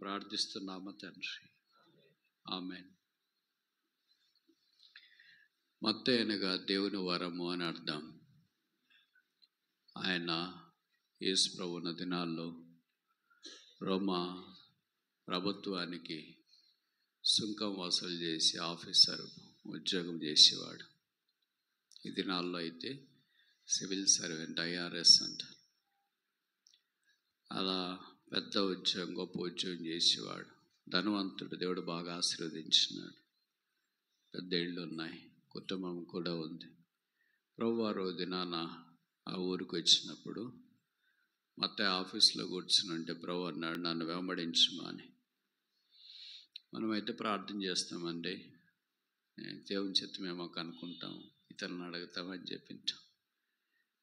ప్రార్థిస్తున్నాము తండ్రి. ఆమేన్. మత్తయి అనగా దేవుని వరము అని అర్థం. ఆయన యేసు ప్రభు ఉన్న దినాల్లో రోమా ప్రభుత్వానికి సుంకం వసూలు చేసి ఆఫీసర్ ఉద్యోగం చేసేవాడు. ఈ దినాల్లో అయితే సివిల్ సర్వెంట్, ఐఆర్ఎస్ అంటారు. అలా పెద్ద ఉద్యోగం, గొప్ప ఉద్యోగం చేసేవాడు. ధనవంతుడు, దేవుడు బాగా ఆశీర్వదించినాడు. పెద్ద ఇళ్ళు ఉన్నాయి, కుటుంబం కూడా ఉంది. ప్రభువారు దినాన ఆ ఊరికి వచ్చినప్పుడు మత్తయి ఆఫీస్లో కూర్చుని ఉంటే ప్రభు అన్నాడు, నన్ను వెంబడించుమా అని. మనమైతే ప్రార్థన చేస్తామండి, దేవుని చిత్తమేమో కనుక్కుంటాం, ఇతరులను అడుగుతామని చెప్పింటాం.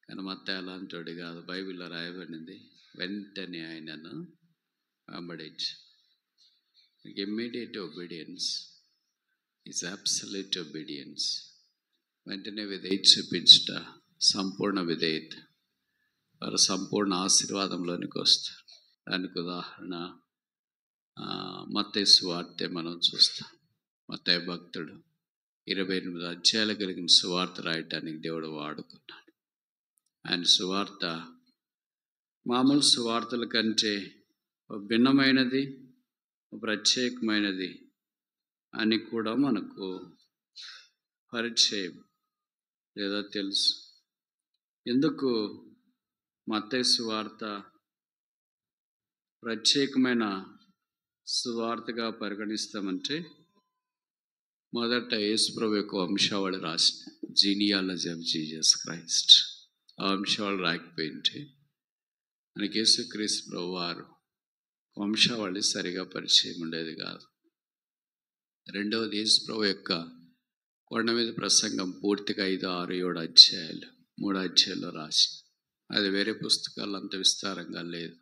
కానీ మత్తయి అలాంటి వాడు కాదు. బైబిల్లో రాయబడింది, వెంటనే ఆయనను వెంబడించి. Immediate obedience is absolute obedience. వెంటనే విధేయత చూపించుట సంపూర్ణ విధేయత. వారు సంపూర్ణ ఆశీర్వాదంలోనికి వస్తారు. దానికి ఉదాహరణ మత్తయి సువార్తే మనం చూస్తాం. మత్తయి భక్తుడు 28 అధ్యాయాలు కలిగిన సువార్త రాయటానికి దేవుడు వాడుకున్నాడు. ఆయన సువార్త మామూలు సువార్తల కంటే భిన్నమైనది, ప్రత్యేకమైనది అని కూడా మనకు పరిచయం లేదా తెలుసు. ఎందుకు మత్తయి సువార్త ప్రత్యేకమైన సువార్తగా పరిగణిస్తామంటే, మొదట యేసుప్రభు యొక్క వంశావళి రాసిన జీనియాలజీ ఆఫ్ జీసస్ క్రైస్ట్. ఆ వంశావళి రాకపోయింటే మనకి యేసుక్రీస్తు ప్రభు వారు వంశావళి సరిగా పరిచయం ఉండేది కాదు. రెండవది, యేసుప్రభు యొక్క కొండ మీద ప్రసంగం పూర్తిగా 5, 6, 7 అధ్యాయాలు, 3 అధ్యాయాల్లో రాసి, అది వేరే పుస్తకాలు అంత విస్తారంగా లేదు.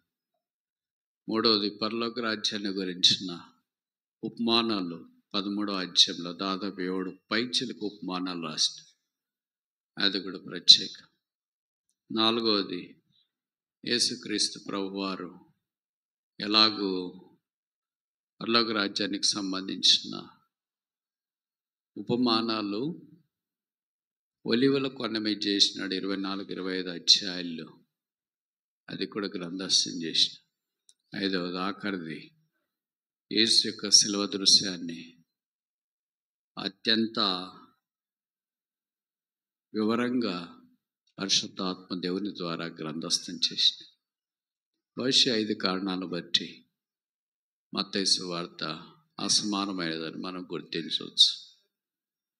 మూడవది, పరలోక రాజ్యాన్ని గురించిన ఉపమానాలు 13వ అధ్యాయంలో దాదాపు 7 పైచిలకు ఉపమానాలు రాసిన, అది కూడా ప్రత్యేకం. నాలుగవది, యేసుక్రీస్తు ప్రభువారు ఎలాగూ పరలోక రాజ్యానికి సంబంధించిన ఉపమానాలు ఒలివల కొండ మీద చేసినాడు 24, 25 అధ్యాయాల్లో. అది కూడా గ్రంథస్థం చేసిన. ఐదవది, ఆఖరిది, యేసు యొక్క శిలువ దృశ్యాన్ని అత్యంత వివరంగా పరిశుద్ధాత్మ దేవుని ద్వారా గ్రంథస్థం చేసిన. బహుశా 5 కారణాలను బట్టి మత్తయి సువార్త అసమానమైనదని మనం గుర్తించవచ్చు.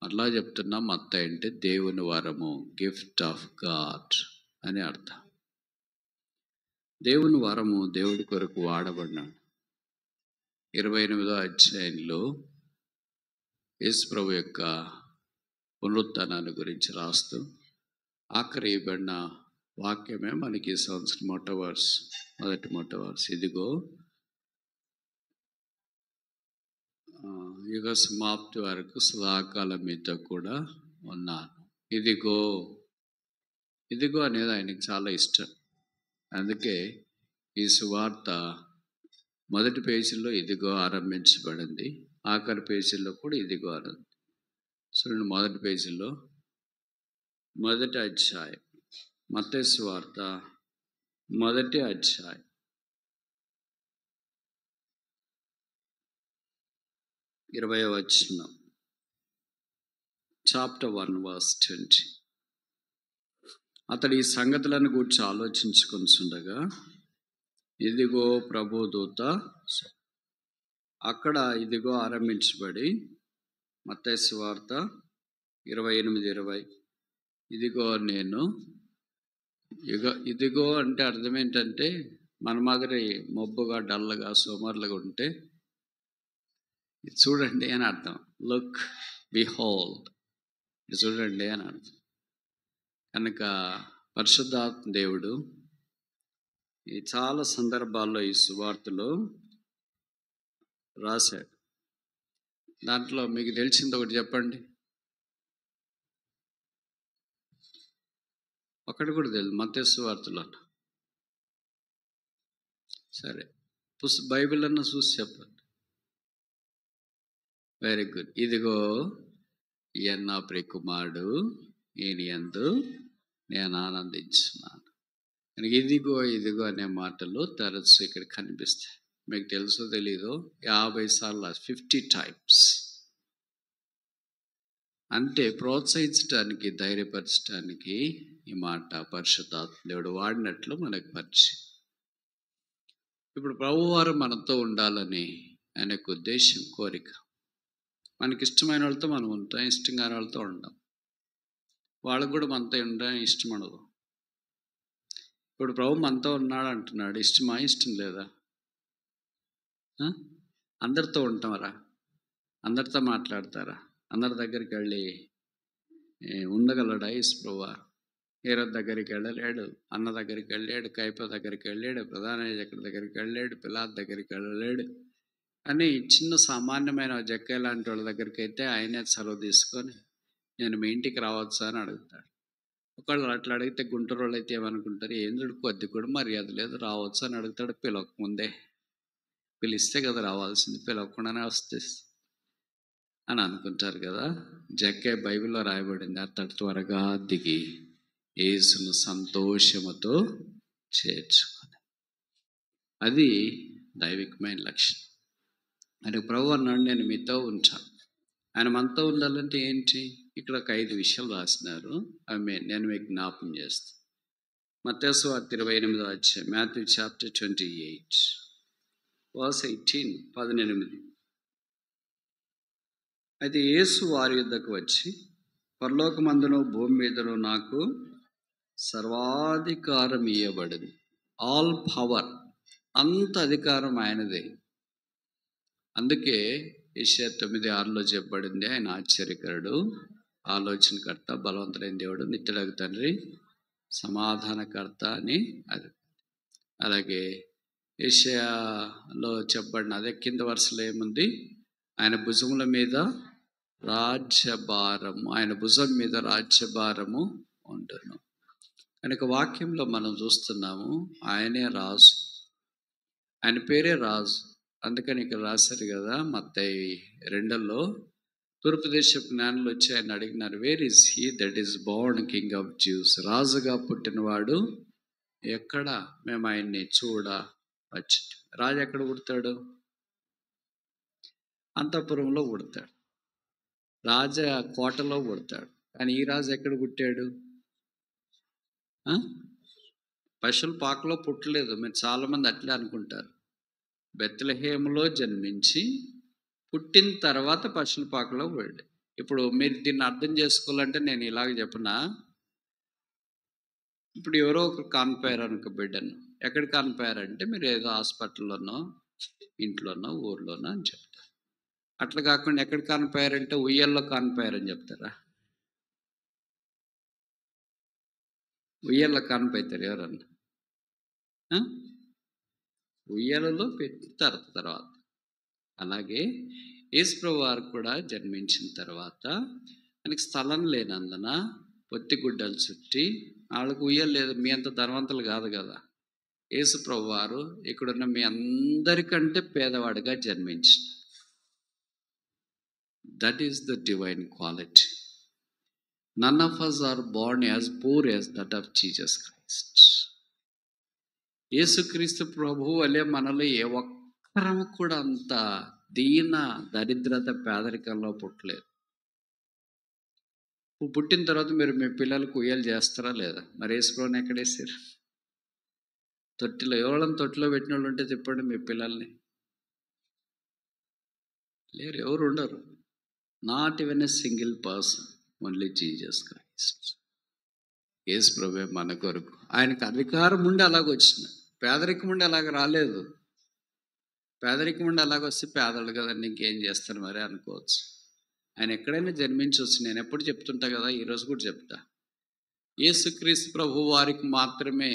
అట్లా చెప్తున్నా, మత్తయి అంటే దేవుని వరము, గిఫ్ట్ ఆఫ్ గాడ్ అని అర్థం. దేవుని వరము దేవుడి కొరకు వాడబడినాడు. 28వ అధ్యాయంలో యేసు ప్రభు యొక్క పునరుత్థానాన్ని గురించి రాస్తూ ఆఖరి ఇవ్వబడిన వాక్యమే మనకి ఈ సంవత్సరం మొదటి వర్స్. ఇదిగో యుగ సమాప్తి వరకు సదాకాలం మీతో కూడా ఉన్నాను. ఇదిగో అనేది ఆయనకి చాలా ఇష్టం. అందుకే ఈ సువార్త మొదటి పేజీలో ఇదిగో ఆరంభించబడింది, ఆఖరి పేజీలో కూడా ఇదిగో అన్నది. చూడండి, మొదటి పేజీలో మొదటి అధ్యాయం, మత్తయి సువార్త మొదటి అధ్యాయం 20వ వచనం, చాప్టర్ 1 verse 20. అతడు ఈ సంగతులను గూర్చి ఆలోచించుకొనిచుండగా ఇదిగో ప్రభు దూత, అక్కడ ఇదిగో ఆరంభించబడి మత్తయి సువార్త 28:20, ఇదిగో నేను ఇదిగో అంటే అర్థం ఏంటంటే, మన మాదిరి మబ్బుగా, డల్గా, సోమర్లుగా ఉంటే ఇది చూడండి అని అర్థం. లుక్, బిహోల్డ్, ఇది చూడండి అని అర్థం. కనుక పరిశుద్ధాత్మ దేవుడు ఈ చాలా సందర్భాల్లో ఈ సువార్తలో రాశాడు. దాంట్లో మీకు తెలిసింది ఒకటి చెప్పండి. ఒకటి కూడా తెలియదు మత్తయి సువార్తలో. సరే, బైబిల్ అన్న చూసి చెప్పండి. Very good. ఇదిగో ఈయన నా ప్రియకుమారుడు, ఈయన యందు నేను ఆనందించున్నాను. ఇదిగో ఇదిగో అనే మాటలు తరచు ఇక్కడ కనిపిస్తాయి. మీకు తెలుసో తెలీదో 50 సార్లు 50 టైమ్స్. అంటే ప్రోత్సహించడానికి, ధైర్యపరచడానికి ఈ మాట పరిశుద్ధాత్మ దేవుడు వాడినట్లు మనకు పరిచయం. ఇప్పుడు ప్రభువారు మనతో ఉండాలని ఆయనకు ఉద్దేశం, కోరిక. మనకి ఇష్టమైన వాళ్ళతో మనం ఉంటాం, ఇష్టం కాని వాళ్ళతో ఉండం. వాళ్ళకు కూడా మనతో ఉండడం ఇష్టం ఉండదు. ఇప్పుడు ప్రభు మనతో ఉన్నాడు అంటున్నాడు, ఇష్టమా? ఇష్టం లేదా? అందరితో ఉంటామరా? అందరితో మాట్లాడతారా? అందరి దగ్గరికి వెళ్ళి ఉండగలడా యేసు ప్రభువారు? హేరోదు దగ్గరికి వెళ్ళలేడు, అన్న దగ్గరికి వెళ్ళాడు, కయప దగ్గరికి వెళ్ళాడు, ప్రధాన యాజకుడి దగ్గరికి వెళ్ళాడు, పిలాతు దగ్గరికి వెళ్ళలేడు. అని చిన్న సామాన్యమైన జక్కే లాంటి వాళ్ళ దగ్గరికి అయితే ఆయనే చొరవ తీసుకొని నేను మీ ఇంటికి రావచ్చా అని అడుగుతాడు. ఒకళ్ళు అట్లా అడిగితే గుంటూరు వాళ్ళు అయితే ఏమనుకుంటారు, ఏంద్రుడు కొద్ది కూడా మర్యాద లేదు, రావచ్చు అని అడుగుతాడు. పిలవకముందే, పిలిస్తే కదా రావాల్సింది, పిలవకుండానే వస్తే అని అనుకుంటారు కదా. జక్కే బైబిల్లో రాయబడింది, అతడు త్వరగా దిగి యేసును సంతోషముతో చేర్చుకొని. అది దైవికమైన లక్షణం. అని ప్రభు అన్నాడు, నేను మీతో ఉంటాను. ఆయన మనతో ఉండాలంటే ఏంటి? ఇక్కడ ఒక 5 విషయాలు రాసినారు, అవి నేను మీకు జ్ఞాపం చేస్తాను. మత్తయి సువార్త 28వ అధ్యాయం, మాథ్యూ చాప్టర్ 28 verse 18, 18. అయితే యేసు వారి యుద్ధకు వచ్చి, పరలోకమందును భూమి మీదను నాకు సర్వాధికారం ఇవ్వబడింది. ఆల్ పవర్, అంత అధికారం ఆయనదే. అందుకే యెషయా 9:6లో చెప్పబడింది, ఆయన ఆశ్చర్యకరుడు, ఆలోచనకర్త, బలవంతుడైన దేవుడు, నిత్యుడగు తండ్రి, సమాధానకర్త అని. అది అలాగే యెషయాలో చెప్పబడిన అదే కింద వరుసలో ఏముంది? ఆయన భుజముల మీద రాజ్యభారము, ఆయన భుజం మీద రాజ్యభారము ఉండును. కనుక వాక్యంలో మనం చూస్తున్నాము, ఆయనే రాజు, ఆయన పేరే రాజు. అందుకని ఇక్కడ రాశారు కదా, మత్తయి 2లో తూర్పు దేశపు జ్ఞానులు వచ్చి ఆయన అడిగినారు, where is he that is Born king of juice? రాజుగా పుట్టినవాడు ఎక్కడ? మేము ఆయన్ని చూడవచ్చు. రాజు ఎక్కడ పుడతాడు? అంతఃపురంలో పుడతాడు, రాజ కోటలో పుడతాడు. కానీ ఈ రాజు ఎక్కడ పుట్టాడు? పశువుల పాకలో పుట్టలేదు. మీరు చాలామంది అట్లే అనుకుంటారు. బెత్లెహేములో జన్మించి పుట్టిన తర్వాత పశువుల పాకలో పోయాడు. ఇప్పుడు మీరు దీన్ని అర్థం చేసుకోవాలంటే నేను ఇలాగ చెప్పనా, ఇప్పుడు ఎవరో ఒకరు కానిపోయారు అనుకో బిడ్డను. ఎక్కడ కానిపోయారంటే మీరు ఏదో హాస్పిటల్లోనో, ఇంట్లోనో, ఊర్లోనో అని చెప్తారు. అట్లా కాకుండా ఎక్కడ కానిపోయారంటే ఉయ్యల్లో కానిపోయారని చెప్తారా? ఉయ్యల్లో కానిపోతారు ఎవరన్నా? ఉయ్యాలలో పెడతారు తర్వాత. అలాగే యేసుప్రభు వారు కూడా జన్మించిన తర్వాత ఆయనకి స్థలం లేనందున పొత్తిగుడ్డలు చుట్టి, వాళ్ళకు ఉయ్యలు లేదు. మీ అంత ధనవంతులు కాదు కదా. యేసుప్రభు వారు ఇక్కడున్న మీ అందరికంటే పేదవాడిగా జన్మించిన. That is the divine quality. None of us are born as poor as that of Jesus Christ. యేసుక్రీస్తు ప్రభు వలె మనలో ఏ ఒక్కరము కూడా అంత దీన దరిద్రత పేదరికంలో పుట్టలేదు. పుట్టిన తర్వాత మీరు మీ పిల్లలకు ఉయ్యాలు చేస్తారా లేదా? మరి యేసుప్రభుని ఎక్కడేసారు? తొట్టిలో. ఎవరైనా తొట్టిలో పెట్టిన వాళ్ళు ఉంటే చెప్పండి మీ పిల్లల్ని. లేరు, ఎవరు ఉండరు. Not even a single person, only Jesus Christ. యేసుప్రభువే మన కొరకు. ఆయనకు అధికారం ఉండి అలాగొచ్చిన, పేదరికం ఉండి అలాగ రాలేదు. పేదరికం ఉండి అలాగొస్తే పేదలు కదండి, ఇంకేం చేస్తారు మరి అనుకోవచ్చు. ఆయన ఎక్కడైనా జన్మించవచ్చు. నేను ఎప్పుడు చెప్తుంటా కదా, ఈరోజు కూడా చెప్తా. యేసుక్రీస్తు ప్రభు వారికి మాత్రమే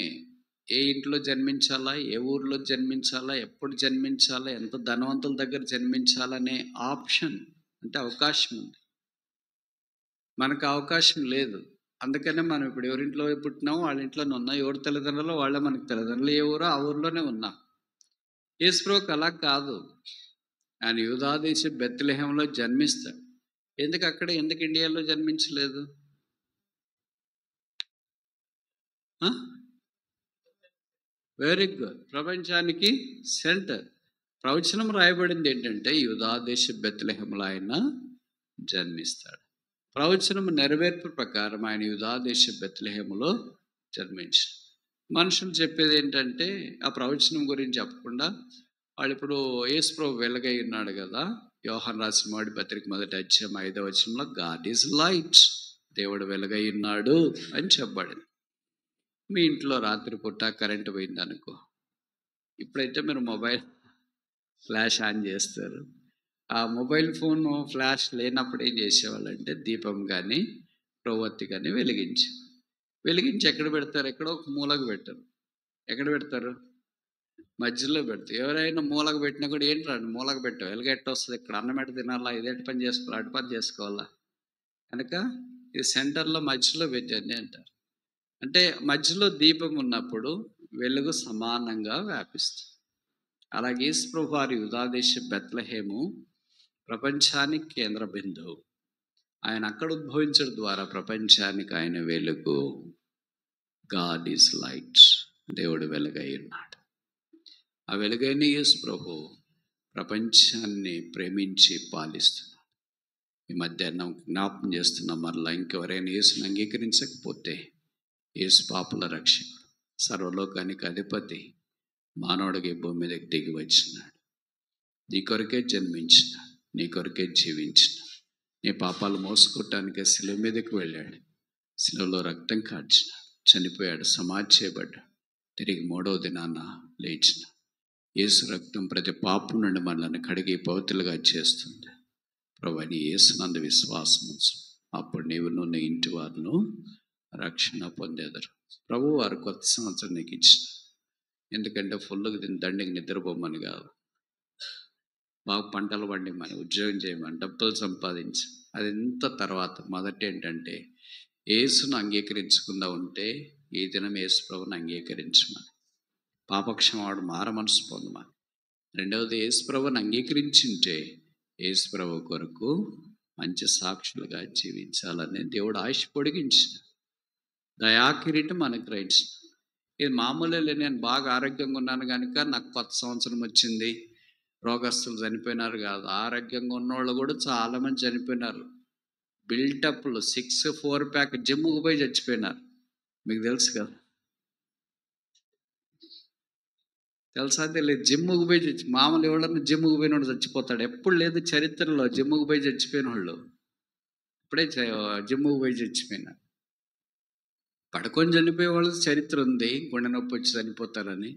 ఏ ఇంట్లో జన్మించాలా, ఏ ఊర్లో జన్మించాలా, ఎప్పుడు జన్మించాలా, ఎంత ధనవంతుల దగ్గర జన్మించాలనే ఆప్షన్, అంటే అవకాశం ఉంది. మనకు అవకాశం లేదు. అందుకనే మనం ఇప్పుడు ఎవరింట్లో పుట్టినామో వాళ్ళ ఇంట్లోనే ఉన్నాం. ఎవరి తల్లిదండ్రులు వాళ్ళే మనకి తల్లిదండ్రులు. ఏ ఊరో ఆ ఊర్లోనే ఉన్నాం. యేసుప్రభుకి అలా కాదు. ఆయన యూదాదేశ బెత్లెహేంలో జన్మిస్తాడు. ఎందుకు ఇండియాలో జన్మించలేదు? Very good. ప్రపంచానికి సెంటర్. ప్రవచనం రాయబడింది ఏంటంటే యూదాదేశ బెత్లెహేంలో ఆయన జన్మిస్తాడు. ప్రవచనం నెరవేర్పు ప్రకారం ఆయన యూదాదేశ బెత్లెహేములో జన్మించాడు. మనుషులు చెప్పేది ఏంటంటే ఆ ప్రవచనం గురించి చెప్పకుండా వాళ్ళు ఇప్పుడు యేసుప్రభు వెలుగై ఉన్నాడు కదా, యోహాను రాసిన మొదటి పత్రిక 1:5 గాడ్ ఈజ్ లైట్, దేవుడు వెలుగై ఉన్నాడు అని చెప్పబడింది. మీ ఇంట్లో రాత్రిపూట కరెంటు పోయింది అనుకో, ఇప్పుడైతే మీరు మొబైల్ ఫ్లాష్ ఆన్ చేస్తారు. ఆ మొబైల్ ఫోన్ ఫ్లాష్ లేనప్పుడు ఏం చేసేవాళ్ళంటే దీపం కానీ ప్రవత్తి కానీ వెలిగించి ఎక్కడ పెడతారు? ఎక్కడో ఒక మూలకు పెట్టరు. ఎక్కడ పెడతారు? మధ్యలో పెడతారు. ఎవరైనా మూలకు పెట్టినా కూడా ఏంటి రండి మూలకు పెట్టావు, ఎలాగెట్ట వస్తుంది, ఇక్కడ అన్నం ఎట్ట తినాలా, ఇదేంటి పని చేసుకోవాలి, అటు పని చేసుకోవాలా, కనుక ఇది సెంటర్లో మధ్యలో పెట్టండి అంటారు. అంటే మధ్యలో దీపం ఉన్నప్పుడు వెలుగు సమానంగా వ్యాపిస్తుంది. అలాగే యేసుప్రభు వారి యూదాదేశ బెత్లెహేము ప్రపంచానికి కేంద్ర బిందువు. ఆయన అక్కడ ఉద్భవించడం ద్వారా ప్రపంచానికి ఆయన వెలుగు. గాడ్ ఈజ్ లైట్, దేవుడు వెలుగై ఉన్నాడు. ఆ వెలుగైన యేసుప్రభు ప్రపంచాన్ని ప్రేమించి పాలిస్తున్నాడు. ఈ మధ్యాహ్నం జ్ఞాపకం చేస్తున్నాం, మరలా ఇంకెవరైనా యేసుని అంగీకరించకపోతే యేసు పాపుల రక్షకుడు, సర్వలోకానికి అధిపతి, మానవుడికి భూమి మీదకి దిగి వచ్చినాడు. నీ కొరకే జన్మించినాడు, నీ కొరకే జీవించినాడు, నీ పాపాలు మోసుకోవటానికే శిలువ మీదకి వెళ్ళాడు, శిలువలో రక్తం కార్చినాడు, చనిపోయాడు, సమాధి చేయబడ్డాడు, తిరిగి 3వ దినాన లేచినాడు. యేసు రక్తం ప్రతి పాపం నుండి మనల్ని కడిగి పవిత్రులుగా చేస్తుంది. ప్రభువా నీ యేసునందు విశ్వాసం ఉంచు, అప్పుడు నీవును నీ ఇంటి వారును రక్షణ పొందేదరు. ప్రభు వారు కొత్త సంవత్సరం నీకు ఇచ్చిన, ఎందుకంటే ఫుల్గా తిని దండికి నిద్రపోమని కాదు, బాగా పంటలు పండిమని, ఉద్యోగం చేయమని, డబ్బులు సంపాదించి, అది ఎంత తర్వాత మొదటి ఏంటంటే యేసును అంగీకరించకుండా ఉంటే ఈ దినం యేసు ప్రభుని అంగీకరించమని, పాపక్షమాడు మార మనసు పొందమని. రెండవది యేసు ప్రభుని అంగీకరించింటే యేసు ప్రభు కొరకు మంచి సాక్షులుగా జీవించాలని దేవుడు ఆయుష్ పొడిగించిన దయాకిరీటం అనుగ్రహించిన. ఇది మామూలే, నేను బాగా ఆరోగ్యంగా ఉన్నాను కనుక నాకు కొత్త సంవత్సరం వచ్చింది, రోగస్తులు చనిపోయినారు కాదు. ఆరోగ్యంగా ఉన్నవాళ్ళు కూడా చాలామంది చనిపోయినారు. బిల్టప్లు 6 4 ప్యాక్ జిమ్ముకు పోయి చచ్చిపోయినారు. మీకు తెలుసు కదా, తెలుసా తెలియదు? జిమ్ముకు పోయి మామూలు ఎవడన్నా జిమ్ముకు పోయినోడు చచ్చిపోతాడు? ఎప్పుడు లేదు చరిత్రలో జిమ్ముకు పోయి చచ్చిపోయిన వాళ్ళు. ఇప్పుడే జిమ్ముకు పోయి చచ్చిపోయినారు. పడుకొని చనిపోయే వాళ్ళ చరిత్ర ఉంది, గుండె నొప్పి వచ్చి చనిపోతారని.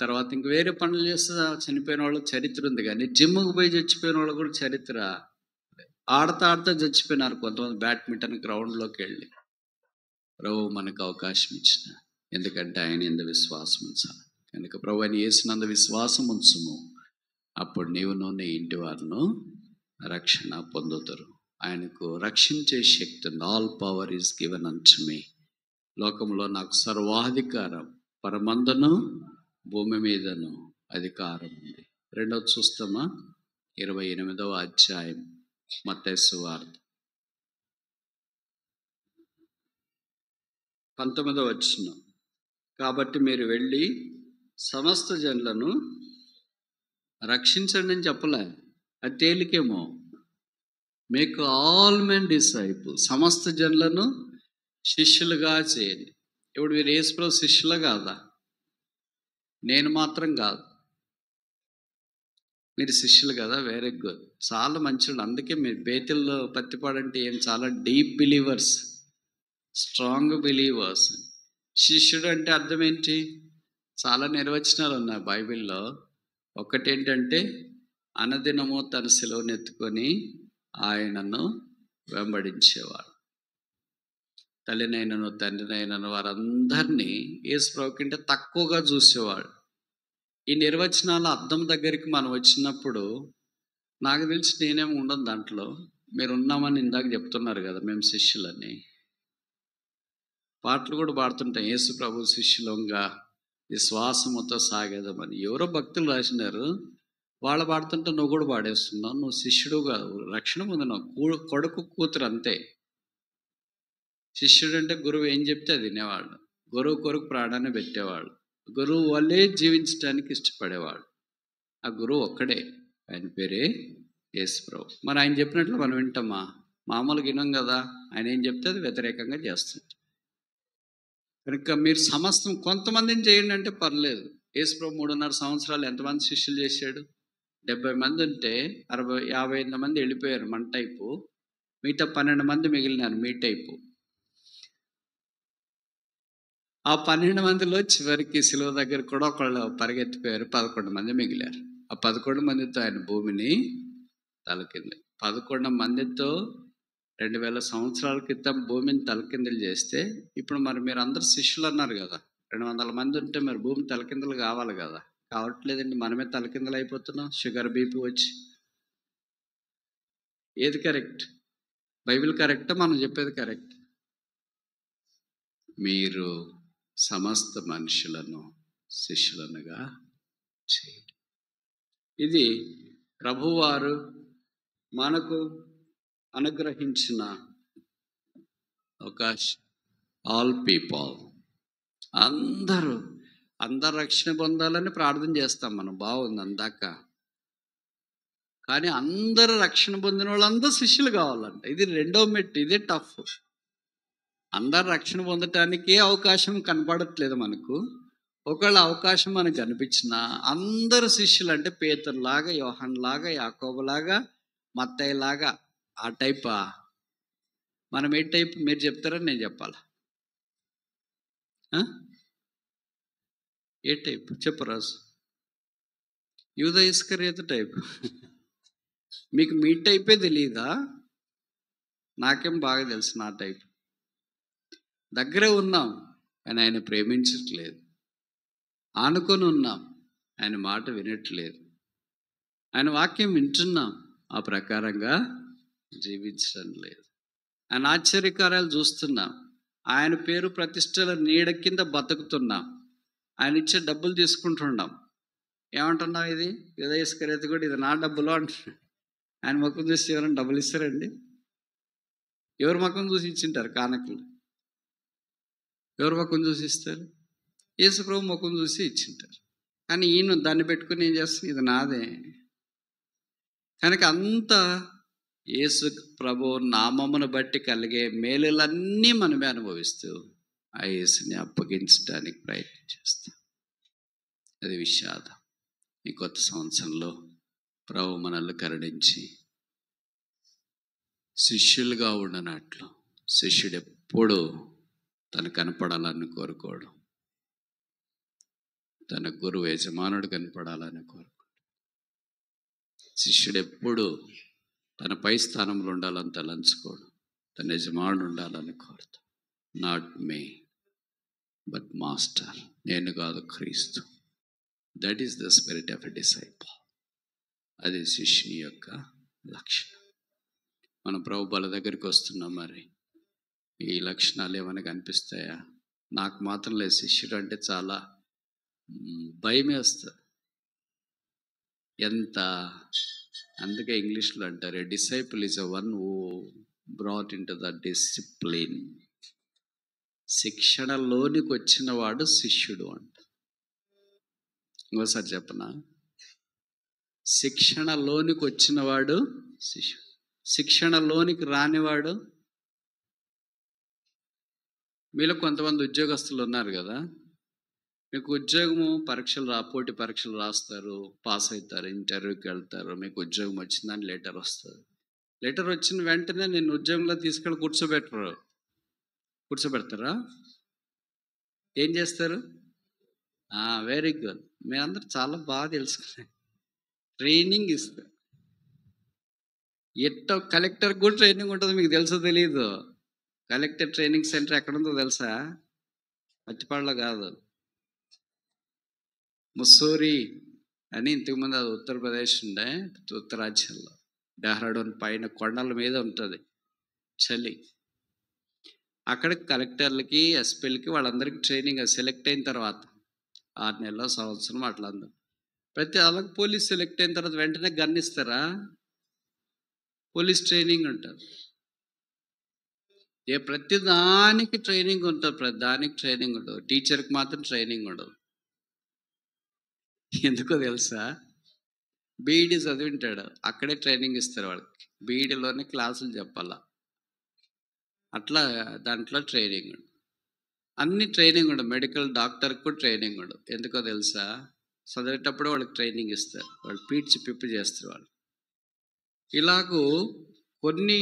తర్వాత ఇంక వేరే పనులు చేస్తే చనిపోయిన వాళ్ళ చరిత్ర ఉంది, కానీ జిమ్ముకు పోయి చచ్చిపోయిన వాళ్ళు కూడా చరిత్ర. ఆడతా చచ్చిపోయినారు కొంతమంది బ్యాడ్మింటన్ గ్రౌండ్లోకి వెళ్ళి. ప్రభు మనకు అవకాశం ఇచ్చిన, ఎందుకంటే ఆయన యందు విశ్వాసం ఉంచాలి కనుక. ప్రభు ఆయన యేసునందు విశ్వాసం ఉంచుము, అప్పుడు నీవును నీ ఇంటి వారును రక్షణ పొందుతారు. ఆయనకు రక్షించే శక్తి ఉంది. ఆల్ పవర్ ఈజ్ గివెన్ అంటు మీ. లోకంలో నాకు సర్వాధికారం, పరమందును భూమి మీదను అధికారం ఉంది. రెండవది చూస్తామా? 28వ అధ్యాయం మత్తయి సువార్త 19వ వచనం. కాబట్టి మీరు వెళ్ళి సమస్త జనులను రక్షించండి అని చెప్పలే, అది తేలికేమో. మేక్ ఆల్ మెన్ డిసైపుల్, సమస్త జనులను శిష్యులుగా చేయండి. ఇప్పుడు మీరు యేసుప్రభు శిష్యులు కాదా? నేను మాత్రం కాదు, మీరు శిష్యులు కదా. వెరీ గుడ్, చాలా మంచివాళ్ళు. అందుకే మీరు బేతిల్లో పత్తిపాడంటే ఏం చాలా డీప్ బిలీవర్స్, స్ట్రాంగ్ బిలీవర్స్. శిష్యుడు అంటే అర్థం ఏంటి? చాలా నిర్వచనాలు ఉన్నాయి బైబిల్లో. ఒకటేంటంటే అనదినము తన శిలువను ఎత్తుకొని ఆయనను వెంబడించేవాడు. తల్లినైనను తండ్రినైనను వారందరినీ యేసు ప్రభు కంటే తక్కువగా చూసేవాడు. ఈ నిర్వచనాల అర్థం దగ్గరికి మనం వచ్చినప్పుడు నాకు తెలిసి నేనేమి ఉండను దాంట్లో. మీరు ఉన్నామని ఇందాక చెప్తున్నారు కదా, మేము శిష్యులని. పాటలు కూడా పాడుతుంటాం, యేసు ప్రభు శిష్యులంగా విశ్వాసముతో సాగేదమని. ఎవరో భక్తులు రాసినారు, వాళ్ళు పాడుతుంటే నువ్వు కూడా పాడేస్తున్నావు. నువ్వు శిష్యుడు కాదు, రక్షణ పొందినావు, కొడుకు కూతురు అంతే. శిష్యుడు అంటే గురువు ఏం చెప్తే అది వినేవాళ్ళు, గురువు కొరకు ప్రాణాన్ని పెట్టేవాళ్ళు, గురువు వల్లే జీవించడానికి ఇష్టపడేవాడు. ఆ గురువు ఒక్కడే, ఆయన పేరే యేసుప్రభు. మరి ఆయన చెప్పినట్లు మనం వింటామా? మామూలుగా వినం కదా. ఆయన ఏం చెప్తే అది వ్యతిరేకంగా చేస్తుంది. కనుక మీరు సమస్తం కొంతమందిని చేయండి అంటే పర్లేదు. యేసుప్రభు 3.5 సంవత్సరాలు ఎంతమంది శిష్యులు చేశాడు? 70 మంది ఉంటే 58 మంది వెళ్ళిపోయారు మన టైపు, మిగతా 12 మంది మిగిలినారు మీ టైపు. ఆ 12 మందిలో చివరికి శిలువ దగ్గర కూడా ఒకళ్ళు పరిగెత్తిపోయారు, 11 మంది మిగిలారు. ఆ 11 మందితో ఆయన భూమిని తలకింది. 11 మందితో 2000 సంవత్సరాల క్రితం భూమిని తలకిందులు చేస్తే, ఇప్పుడు మరి మీరు అందరు శిష్యులు అన్నారు కదా, 200 మంది ఉంటే మరి భూమి తలకిందులు కావాలి కదా. కావట్లేదండి, మనమే తలకిందులు అయిపోతున్నాం, షుగర్ బీపీ వచ్చి. ఏది కరెక్ట్? బైబిల్ కరెక్టా, మనం చెప్పేది కరెక్ట్? మీరు సమస్త మనుషులను శిష్యులనుగా చేయండి. ఇది ప్రభువారు మనకు అనుగ్రహించిన అవకాశం. ఆల్ పీపుల్, అందరూ రక్షణ పొందాలని ప్రార్థన చేస్తాం మనం, బాగుంది అందాక. కానీ అందరూ రక్షణ పొందిన వాళ్ళందరూ శిష్యులు కావాలంట. ఇది రెండో మెట్టు, ఇదే టఫ్. అందరు రక్షణ పొందటానికే అవకాశం కనపడట్లేదు మనకు. ఒకవేళ అవకాశం మనకు కనిపించినా అందరు శిష్యులు అంటే పేతురులాగా, యోహానులాగా, యాకోబులాగా, మత్తయిలాగా, ఆ టైపా? మనం ఏ టైప్ మీరు చెప్తారని నేను చెప్పాలా? ఏ టైప్ చెప్పు రాజు? యూదా ఇస్కరియోతు టైప్. మీకు మీ టైపే తెలియదా? నాకేం బాగా తెలుసు నా టైప్. దగ్గరే ఉన్నాం కానీ ఆయన ప్రేమించట్లేదు, ఆనుకొని ఉన్నాం ఆయన మాట వినట్లేదు, ఆయన వాక్యం వింటున్నాం ఆ ప్రకారంగా జీవించడం లేదు. ఆయన ఆశ్చర్యకార్యాలు చూస్తున్నాం, ఆయన పేరు ప్రతిష్టల నీడ కింద బతుకుతున్నాం, ఆయన ఇచ్చే డబ్బులు తీసుకుంటున్నాం. ఏమంటున్నాం? ఇది యూదా ఇస్కరియోతు కూడా ఇది నా డబ్బులు అంటున్నాడు. ఆయన ముఖం చూసి ఎవరైనా డబ్బులు ఇస్తారండి? ఎవరి ముఖం చూసి ఇచ్చింటారు కానుకలు? ఎవరి ముఖం చూసి ఇస్తారు? యేసుప్రభు ముఖం చూసి ఇచ్చింటారు. కానీ ఈయన దాన్ని పెట్టుకుని ఏం చేస్తుంది? ఇది నాదే. కనుక అంత యేసు ప్రభు నామమును బట్టి కలిగే మేలులన్నీ మనమే అనుభవిస్తూ ఆ యేసుని అప్పగించడానికి ప్రయత్నం చేస్తాం. అది విషాదం. ఈ కొత్త సంవత్సరంలో ప్రభు మనల్ని కరుణించి శిష్యులుగా ఉండనట్లు, శిష్యుడు ఎప్పుడూ తను కనపడాలని కోరుకోడు, తన గురువు యజమానుడు కనపడాలని కోరుకోడు. శిష్యుడు ఎప్పుడు తన పై స్థానంలో ఉండాలని తలంచుకోడు, తన యజమానుడు ఉండాలని కోరుతాడు. నాట్ మీ బట్ మాస్టర్, నేను కాదు క్రీస్తు. That is the spirit of a disciple. అది శిష్యుని యొక్క లక్షణం. మనం ప్రభు బల దగ్గరికి వస్తున్నాం, మరి ఈ లక్షణాలు ఏమైనా కనిపిస్తాయా? నాకు మాత్రం లేదు, శిష్యుడు అంటే చాలా భయమే వస్తుంది. ఎంత, అందుకే ఇంగ్లీష్లో అంటారు, a disciple is a one who brought into the discipline. శిక్షణలోనికి వచ్చిన వాడు శిష్యుడు అంట. ఇంకోసారి చెప్పనా? శిక్షణలోనికి వచ్చినవాడు శిష్యుడు, శిక్షణలోనికి రానివాడు. మీలో కొంతమంది ఉద్యోగస్తులు ఉన్నారు కదా, మీకు ఉద్యోగము పరీక్షలు పోటీ పరీక్షలు రాస్తారు, పాస్ అవుతారు, ఇంటర్వ్యూకి వెళ్తారు, మీకు ఉద్యోగం వచ్చిందని లెటర్ వస్తుంది. లెటర్ వచ్చిన వెంటనే నేను ఉద్యోగంలో తీసుకెళ్ళి కూర్చోబెడతారా? ఏం చేస్తారు? వెరీ గుడ్, మీరందరూ చాలా బాగా తెలుసుకున్నారు. ట్రైనింగ్ ఇస్తారు. ఎట్టో కలెక్టర్ కూడా ట్రైనింగ్ ఉంటుంది, మీకు తెలుసో తెలీదు. కలెక్టర్ ట్రైనింగ్ సెంటర్ ఎక్కడుందో తెలుసా? పచ్చిపాడులో కాదు, ముస్సూరి అని, ఇంతకుముందు అది ఉత్తరప్రదేశ్ ఉండే, ఉత్తరాంచల్లో డెహ్రాడూన్ పైన కొండల మీద ఉంటుంది చలి. అక్కడ కలెక్టర్లకి, ఎస్పీలకి వాళ్ళందరికీ ట్రైనింగ్ సెలెక్ట్ అయిన తర్వాత 6 నెలల సంవత్సరం అట్లా అందం. ప్రతి అలాగే పోలీస్ సెలెక్ట్ అయిన తర్వాత వెంటనే గన్ ఇస్తారా? పోలీస్ ట్రైనింగ్ అంటారు. ప్రతి దానికి ట్రైనింగ్ ఉంటుంది, ప్రతి దానికి ట్రైనింగ్ ఉండదు. టీచర్కి మాత్రం ట్రైనింగ్ ఉండదు. ఎందుకో తెలుసా? బీఈడీ చదివింటాడు, అక్కడే ట్రైనింగ్ ఇస్తారు వాళ్ళకి. బీఈడీలోనే క్లాసులు చెప్పాలా, అట్లా దాంట్లో ట్రైనింగ్ ఉండదు. అన్ని ట్రైనింగ్ ఉండదు. మెడికల్ డాక్టర్కి కూడా ట్రైనింగ్ ఉండదు. ఎందుకో తెలుసా? చదివేటప్పుడు వాళ్ళకి ట్రైనింగ్ ఇస్తారు, వాళ్ళు పీడ్చి పిప్పి చేస్తారు వాళ్ళు. ఇలాగూ కొన్ని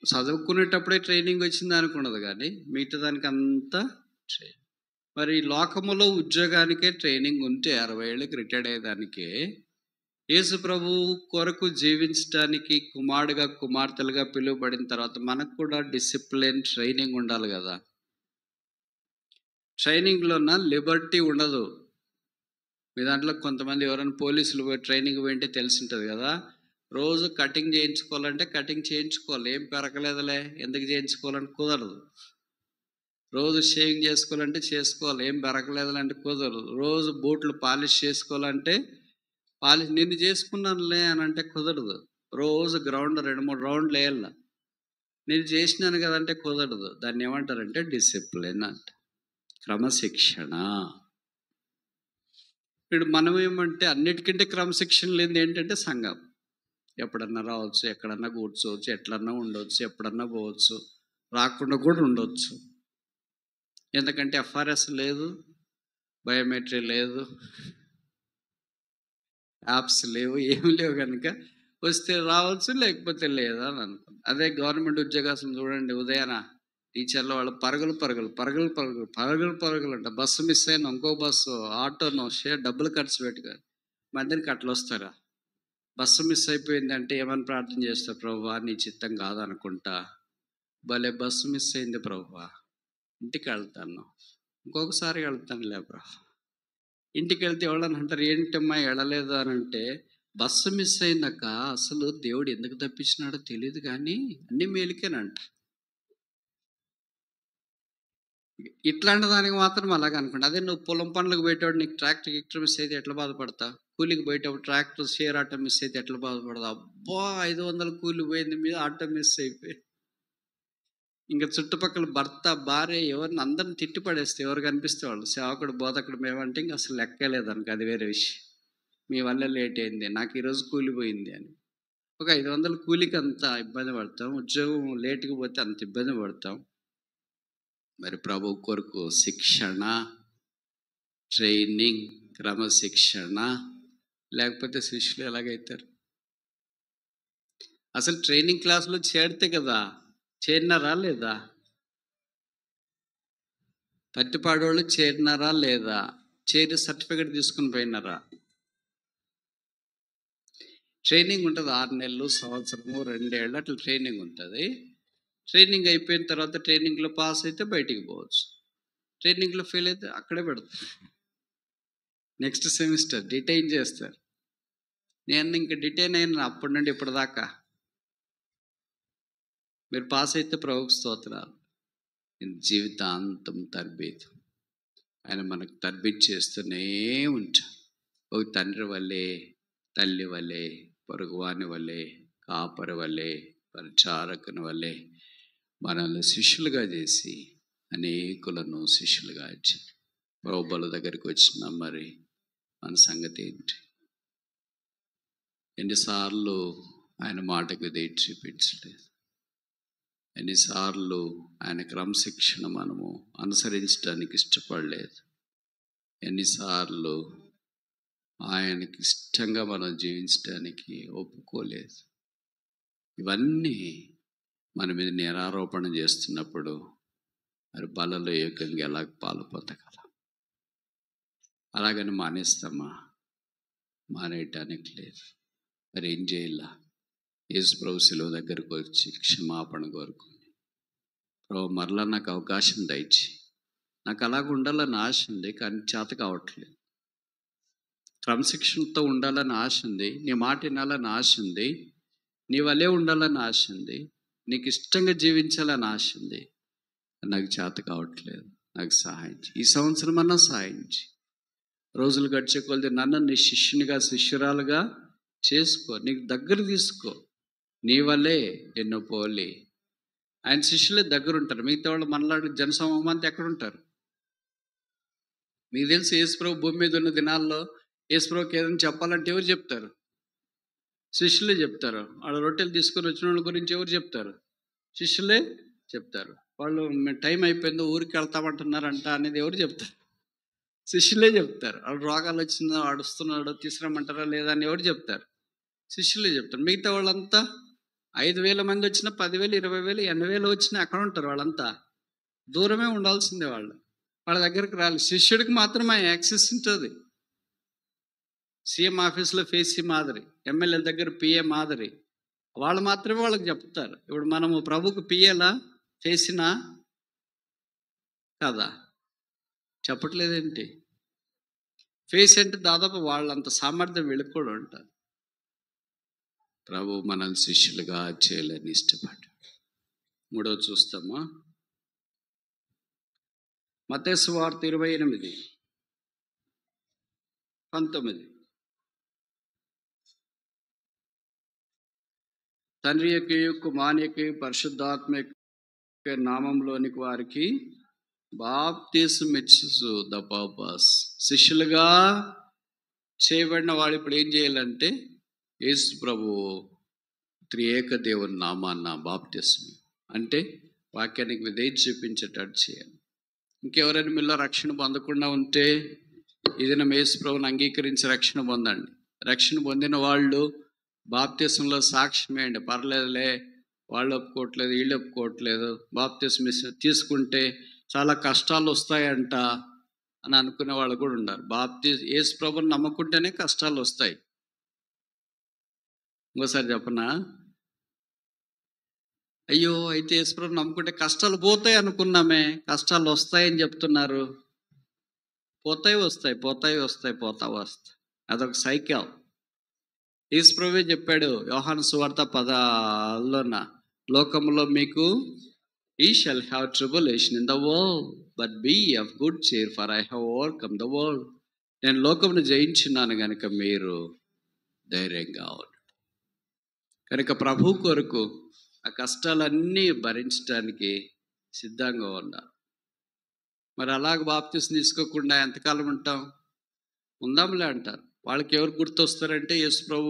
చదువుకునేటప్పుడే ట్రైనింగ్ వచ్చింది అనుకున్నది, కానీ మిగతా దానికి అంతా ట్రైనింగ్. మరి లోకములో ఉద్యోగానికే ట్రైనింగ్ ఉంటే 60 ఏళ్ళకి రిటైర్డ్ అయ్యేదానికే యేసు ప్రభు కొరకు జీవించడానికి కుమారుడుగా కుమార్తెలుగా పిలువబడిన తర్వాత మనకు కూడా డిసిప్లిన్ ట్రైనింగ్ ఉండాలి కదా. ట్రైనింగ్లోన లిబర్టీ ఉండదు. మీ దాంట్లో కొంతమంది ఎవరైనా పోలీసులు ట్రైనింగ్ పోయింటే తెలిసి ఉంటుంది కదా. రోజు కటింగ్ చేయించుకోవాలంటే కటింగ్ చేయించుకోవాలి, ఏం పెరగలేదులే ఎందుకు చేయించుకోవాలంటే కుదరదు. రోజు షేవింగ్ చేసుకోవాలంటే చేసుకోవాలి, ఏం పెరగలేదులంటే కుదరదు. రోజు బూట్లు పాలిష్ చేసుకోవాలంటే పాలిష్, నిన్ను చేసుకున్నానులే అని అంటే కుదరదు. రోజు గ్రౌండ్ 2-3 రౌండ్లు వేయాల, నేను చేసినాను కదంటే కుదరదు. దాన్ని ఏమంటారంటే డిసిప్లిన్ అంట, క్రమశిక్షణ. ఇప్పుడు మనం ఏమంటే అన్నిటికంటే క్రమశిక్షణ లేనిది ఏంటంటే సంఘం. ఎప్పుడన్నా రావచ్చు, ఎక్కడన్నా కూర్చోవచ్చు, ఎట్లన్నా ఉండవచ్చు, ఎప్పుడన్నా పోవచ్చు, రాకుండా కూడా ఉండవచ్చు. ఎందుకంటే ఎఫ్ఆర్ఎస్ లేదు, బయోమెట్రీ లేదు, యాప్స్ లేవు, ఏమి లేవు. కనుక వస్తే రావచ్చు, లేకపోతే లేదా అని అనుకున్నాను. అదే గవర్నమెంట్ ఉద్యోగస్తులు చూడండి, ఉదయాన టీచర్లు వాళ్ళు పరుగులు పరుగులు పరుగులు పరుగులు పరుగులు పరుగులు అంట. బస్సు మిస్ అయినా ఇంకో బస్సు, ఆటోనో డబ్బులు ఖర్చు పెట్టుకొని మధ్యానికి అట్లా వస్తారా? బస్సు మిస్ అయిపోయిందంటే ఏమని ప్రార్థన చేస్తారు? ప్రభువా నీ చిత్తం కాదనుకుంటా, భలే బస్సు మిస్ అయింది ప్రభువా, ఇంటికి వెళ్తాను, ఇంకొకసారి వెళ్తానులే ప్రభు. ఇంటికి వెళ్తే ఎవడని అంటారు, ఏంటమ్మా వెళ్ళలేదు అని అంటే, బస్సు మిస్ అయిందాక అసలు దేవుడు ఎందుకు తప్పించినాడో తెలియదు కానీ అన్ని మేలుకేనంట. ఇట్లాంటి దానికి మాత్రం అలాగ అనుకోండి. అదే నువ్వు పొలం పనులకు పోయేటప్పుడు నీకు ట్రాక్టర్ మిస్ అయితే ఎట్లా బాధపడతావు? కూలికి పోయేటప్పుడు ట్రాక్టర్ షేర్ ఆటో మిస్ అయితే ఎట్లా బాధపడతావు? అబ్బా 500 కూలి పోయింది మీద ఆటో మిస్ అయిపోయి, ఇంకా చుట్టుపక్కల భర్త భార్య ఎవరిని అందరిని తిట్టి పడేస్తే ఎవరు కనిపిస్తే వాళ్ళు సేవకుడు బోధకుడు మేమంటే ఇంకా అసలు లెక్కలేదనుక, అది వేరే విషయం. మీ వల్ల లేట్ అయింది, నాకు ఈరోజు కూలిపోయింది అని. ఒక 500 కూలికి అంత ఇబ్బంది పడతాం, ఉద్యోగం లేటుకు పోతే అంత ఇబ్బంది పడతాం. మరి ప్రభు కొరకు శిక్షణ, ట్రైనింగ్, క్రమశిక్షణ లేకపోతే శిష్యులు ఎలాగైతారు? అసలు ట్రైనింగ్ క్లాసులో చేరితే కదా, చేరినారా లేదా? పత్తిపాడోళ్ళు చేరినారా లేదా? చేరి సర్టిఫికేట్ తీసుకుని పోయినారా? ట్రైనింగ్ ఉంటుంది 6 నెలలు, సంవత్సరము, 2 ఏళ్ళు అట్లా ట్రైనింగ్ ఉంటుంది. ట్రైనింగ్ అయిపోయిన తర్వాత ట్రైనింగ్లో పాస్ అయితే బయటికి పోవచ్చు, ట్రైనింగ్లో ఫెయిల్ అయితే అక్కడే పెడతారు, నెక్స్ట్ సెమిస్టర్ డిటైన్ చేస్తారు. నేను ఇంకా డిటైన్ అయిన అప్పటి నుండి ఇప్పటిదాకా. మీరు పాస్ అయితే ప్రభువుకు స్తోత్రాలు. జీవితాంతం తర్బీదు, ఆయన మనకు తర్బీదు చేస్తూనే ఉంటాడు. ఒక తండ్రి వల్లే, తల్లి వల్లే, పొరుగువాని వల్లే, కాపరి వల్లే, పరిచారకుని వల్లే మనల్ని శిష్యులుగా చేసి అనేకులను శిష్యులుగా ఇచ్చి ప్రభువుల దగ్గరికి వచ్చిన మరి మన సంగతి ఏంటి? ఎన్నిసార్లు ఆయన మాటకు ఎదురు చూపించలేదు, ఎన్నిసార్లు ఆయన క్రమశిక్షణ మనము అనుసరించడానికి ఇష్టపడలేదు, ఎన్నిసార్లు ఆయనకి ఇష్టంగా మనం జీవించడానికి ఒప్పుకోలేదు. ఇవన్నీ మన మీద నిరారోపణ చేస్తున్నప్పుడు మరి బలలో ఏకంగా ఎలా పాలు పొందగలం? అలాగని మానేస్తామా? మానేయటానికి లేదు. మరి ఏం చేయాల? యేసు ప్రభు శిలువ దగ్గరకు వచ్చి క్షమాపణ కోరుకుని, ప్రభు మరలా నాకు అవకాశం దయచి, నాకు అలాగ ఉండాలని ఆశ ఉంది కానీ చేత కావట్లేదు. క్రమశిక్షణతో ఉండాలని ఆశ ఉంది, నీ మాట వినాలని ఆశ ఉంది, నీ వల్లే ఉండాలని ఆశ ఉంది, నీకు ఇష్టంగా జీవించాలని ఆశ ఉంది, నాకు చేత కావట్లేదు, నాకు సహాయించి, ఈ సంవత్సరం అన్నా సహాయించి. రోజులు గడిచే కొలది నన్ను నీ శిష్యునిగా శిష్యురాలుగా చేసుకో, నీకు దగ్గర తీసుకో, నీ వల్లే ఎన్నో పోలి. ఆయన శిష్యులే దగ్గర ఉంటారు. మిగతా వాళ్ళు మనలాంటి జనసమూహం అంతా ఎక్కడ ఉంటారు? మీకు తెలిసి యేసుప్రభు భూమి మీద ఉన్న దినాల్లో యేసుప్రభుకి ఏదైనా చెప్పాలంటే ఎవరు చెప్తారు? శిష్యులే చెప్తారు. వాళ్ళు రొట్టెలు తీసుకొని వచ్చిన వాళ్ళ గురించి ఎవరు చెప్తారు? శిష్యులే చెప్తారు. వాళ్ళు టైం అయిపోయిందో ఊరికి వెళ్తామంటున్నారంట అనేది ఎవరు చెప్తారు? శిష్యులే చెప్తారు. వాళ్ళు రోగాలు వచ్చిందో ఆడుస్తున్నాడో తీసుకురమ్మంటారా లేదా అని ఎవరు చెప్తారు? శిష్యులే చెప్తారు. మిగతా వాళ్ళంతా 5,000 మంది వచ్చినా 10,000, 20,000, 80,000 వచ్చినా ఎక్కడ ఉంటారు? వాళ్ళంతా దూరమే ఉండాల్సిందే. వాళ్ళ దగ్గరికి రాలి. శిష్యుడికి మాత్రమే యాక్సెస్ ఉంటుంది. సీఎం ఆఫీస్లో ఫేసీ మాదిరి, ఎమ్మెల్యే దగ్గర పిఏ మాదిరి, వాళ్ళు మాత్రమే వాళ్ళకి చెప్తారు. ఇప్పుడు మనము ప్రభుకు పిఏలా ఫేసినా కదా? చెప్పట్లేదేంటి? ఫేస్ అంటే దాదాపు వాళ్ళంత సామర్థ్యం వీళ్ళకి కూడా ఉంటారు. ప్రభు మనల్ని శిష్యులుగా చేయాలని ఇష్టపడ్డాడు. మూడోది చూస్తామా? మత్తయి సువార్త 28:19. తండ్రి యొక్క కుమారునికి పరిశుద్ధాత్మ నామంలోనికి వారికి బాప్తిస్మం ఇచ్చు ద పర్పస్. శిష్యులుగా చేయబడిన వాడు ఇప్పుడు ఏం చేయాలంటే యేసు ప్రభు త్రియేక దేవుని నామాన్న బాప్తిస్మం అంటే వాక్యానికి విధేయత చూపించేటట్టు చేయాలి. ఇంకెవరైనా మీలో రక్షణ పొందకుండా ఉంటే ఇది నా యేసు ప్రభుని అంగీకరించి రక్షణ పొందండి. రక్షణ పొందిన వాళ్ళు బాప్తిస్మంలో సాక్ష్యమేయండి. పర్లేదులే, వాళ్ళు ఒప్పుకోవట్లేదు, వీళ్ళు ఒప్పుకోవట్లేదు, బాప్తిస్మం తీసుకుంటే చాలా కష్టాలు వస్తాయంట అని అనుకునే వాళ్ళు కూడా ఉన్నారు. యేసు ప్రభుని నమ్ముకుంటేనే కష్టాలు వస్తాయి. ఇంకోసారి చెప్పనా? అయ్యో అయితే యేసు ప్రభుని నమ్ముకుంటే కష్టాలు పోతాయి అనుకున్నామే, కష్టాలు వస్తాయని చెప్తున్నారు. పోతాయి. అదొక సైకిల్. యేసు ప్రభువే చెప్పాడు యోహాను సువార్త 10:10లోన, లోకంలో మీకు ye shall have tribulation in the world, but be of good cheer, for I have overcome the world. నేను లోకమును జయించున్నాను కనుక మీరు ధైర్యంగా ఉండండి. కనుక ప్రభు కొరకు ఆ కష్టాలన్నీ భరించడానికి సిద్ధంగా ఉన్నారు. మరి అలాగ బాప్తిస్మం తీసుకోకుండా ఎంతకాలం ఉంటాం? ఉందాంలే అంటారు. వాళ్ళకి ఎవరు గుర్తొస్తారంటే యేసు ప్రభు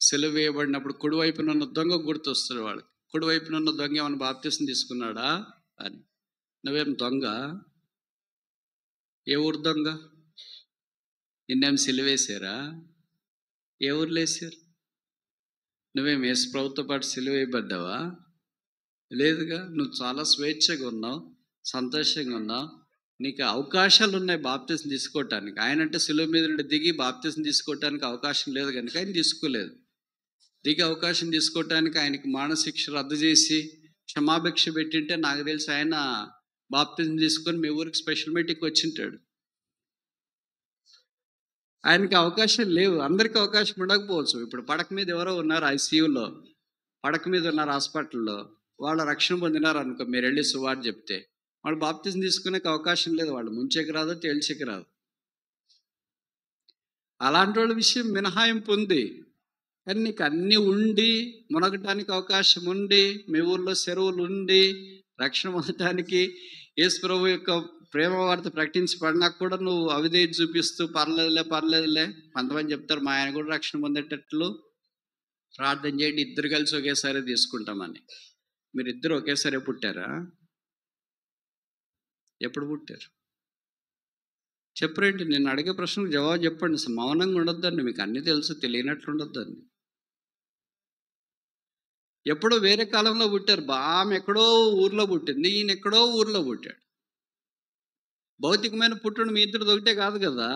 సిలువ వేయబడినప్పుడు కుడివైపున ఉన్న దొంగ గుర్తొస్తారు. వాళ్ళకి కుడివైపున ఉన్న దొంగ ఏమైనా బాప్తిస్మం తీసుకున్నాడా అని. నువ్వేం దొంగ? ఏ ఊరు దొంగ? నిన్నేం సిలువేశారా? ఏ ఊర్లో వేసారు? నువ్వేం యేసు ప్రభుతో పాటు సిలువ వేయబడ్డావా? లేదుగా. నువ్వు చాలా స్వేచ్ఛగా ఉన్నావు, సంతోషంగా ఉన్నావు, నీకు అవకాశాలు ఉన్నాయి బాప్తిస్మం తీసుకోవటానికి. ఆయన అంటే సిలువ మీద నుండి దిగి బాప్తిస్మం తీసుకోవటానికి అవకాశం లేదు కనుక ఆయన తీసుకోలేదు. దిగి అవకాశం తీసుకోవటానికి ఆయనకి మానశిక్ష రద్దు చేసి క్షమాభిక్ష పెట్టింటే నాకు తెలిసి ఆయన బాప్తిస్మం తీసుకొని మీ ఊరికి స్పెషల్ మీటింగ్కి వచ్చింటాడు. ఆయనకి అవకాశం లేవు. అందరికీ అవకాశం ఉండకపోవచ్చు. ఇప్పుడు పడక మీద ఎవరో ఉన్నారు ఐసీయూలో, పడక మీద ఉన్నారు హాస్పిటల్లో, వాళ్ళు రక్షణ పొందినారు అనుకో, మీరు వెళ్ళి సువార్త చెప్తే వాళ్ళు బాప్తిస్మం తీసుకునే అవకాశం లేదు. వాళ్ళు ముంచేకి రాదు, తేల్చేకి రాదు. అలాంటి వాళ్ళ విషయం మినహాయింపు ఉంది. కానీ నీకు అన్నీ ఉండి మునగటానికి అవకాశం ఉండి, మీ ఊర్లో చెరువులు ఉండి, రక్షణ పొందటానికి యేసు ప్రభు యొక్క ప్రేమ వార్త ప్రకటించబడినా కూడా నువ్వు అవిధేయత చూపిస్తూ పర్లేదులే. కొంతమంది చెప్తారు మా ఆయన కూడా రక్షణ పొందేటట్లు ప్రార్థన చేయండి, ఇద్దరు కలిసి ఒకేసారి తీసుకుంటామని. మీరు ఇద్దరు ఒకేసారి పుట్టారా? ఎప్పుడు పుట్టారు? చెప్పరేంటి? నేను అడిగే ప్రశ్నకు జవాబు చెప్పండి. మౌనంగా ఉండొద్దండి. మీకు అన్నీ తెలుసు, తెలియనట్లు ఉండొద్దండి. ఎప్పుడో వేరే కాలంలో పుట్టారు. ఆమె ఎక్కడో ఊర్లో పుట్టింది, ఈయన ఎక్కడో ఊర్లో పుట్టాడు. భౌతికమైన పుట్టుడు మీ ఇద్దరు ఒకటే కాదు కదా.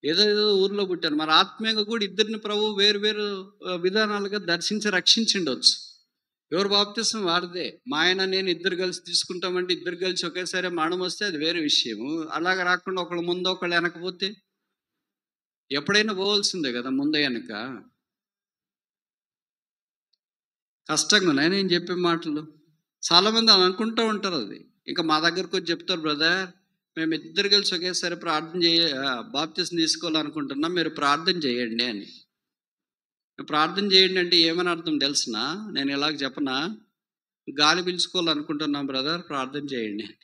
ఏదో ఊర్లో పుట్టారు. మరి ఆత్మీయంగా కూడా ఇద్దరిని ప్రభు వేరు వేరు విధానాలుగా దర్శించి రక్షించిండొచ్చు. ఎవరు బాప్తిస్మం వారిదే. మా ఆయన నేను ఇద్దరు కలిసి తీసుకుంటామంటే ఇద్దరు కలిసి ఒకేసారి మరణం వస్తే అది వేరే విషయము. అలాగ రాకుండా ఒకళ్ళు ముందు ఒకళ్ళు వెనకపోతే ఎప్పుడైనా పోవాల్సిందే కదా, ముందే వెనక. కష్టంగా నేను చెప్పే మాటలు చాలామంది అనుకుంటూ ఉంటారు. అది ఇంకా మా దగ్గరకు వచ్చి చెప్తారు, బ్రదర్ మేమిద్దరు కలిసి ఒకేసారి బాప్తిసం తీసుకోవాలనుకుంటున్నాం, మీరు ప్రార్థన చేయండి అని. ప్రార్థన చేయండి అంటే ఏమని అర్థం తెలిసిన? నేను ఇలాగ చెప్పనా, గాలి పీల్చుకోవాలనుకుంటున్నాం బ్రదర్, ప్రార్థన చేయండి అని.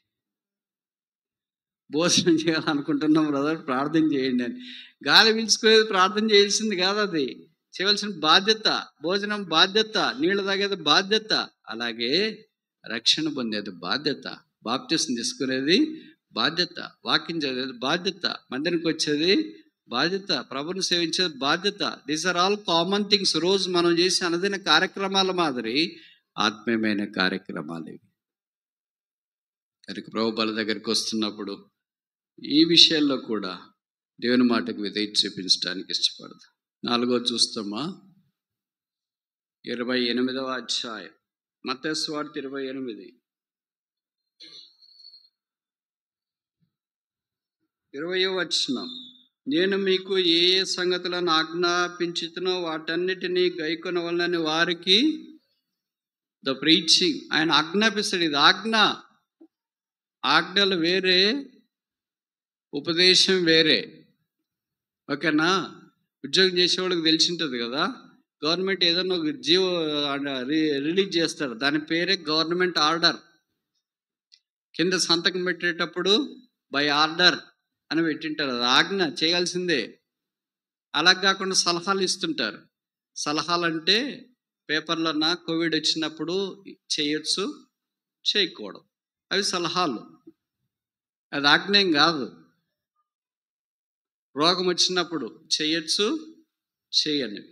భోజనం చేయాలనుకుంటున్నాం బ్రదర్, ప్రార్థన చేయండి అని. గాలి పీల్చుకునేది ప్రార్థన చేయాల్సింది కాదు, అది చేయవలసిన బాధ్యత. భోజనం బాధ్యత, నీళ్లు తాగేది బాధ్యత, అలాగే రక్షణ పొందేది బాధ్యత, బాప్తిసం తీసుకునేది బాధ్యత, వాక్యం చదివేది బాధ్యత, మందిరానికి వచ్చేది బాధ్యత, ప్రభుని సేవించేది బాధ్యత. These are all common things. రోజు మనం చేసే అనుదిన కార్యక్రమాల మాదిరి ఆత్మీయమైన కార్యక్రమాలు ఇవి. కనుక ప్రభు బల దగ్గరికి వస్తున్నప్పుడు ఈ విషయాల్లో కూడా దేవుని మాటకు విధేయత చూపించడానికి ఇష్టపడదు. 4వ చూస్తామా, 28వ అధ్యాయం మత్తయి సువార్త 28, 20వ వచనం. నేను మీకు ఏ ఏ సంగతులను ఆజ్ఞాపించుతునో వాటన్నిటినీ గైకొనవలనని వారికి, ద ప్రీచింగ్, ఆయన ఆజ్ఞాపిస్తాడు. ఇది ఆజ్ఞ. ఆజ్ఞలు వేరే, ఉపదేశం వేరే. ఓకేనా? ఉద్యోగం చేసేవాళ్ళకి తెలిసి ఉంటుంది కదా, గవర్నమెంట్ ఏదైనా ఒక రిలీజ్ చేస్తారు, దాని పేరే గవర్నమెంట్ ఆర్డర్. కింద సంతకం పెట్టేటప్పుడు బై ఆర్డర్ అని పెట్టింటారు, అది ఆజ్ఞ, చేయాల్సిందే. అలా కాకుండా సలహాలు ఇస్తుంటారు. సలహాలు అంటే పేపర్లన్నా కోవిడ్ వచ్చినప్పుడు చేయొచ్చు, చేయకూడదు, అవి సలహాలు, అది ఆజ్ఞేయం కాదు. రోగం వచ్చినప్పుడు చేయొచ్చు, చేయనివి,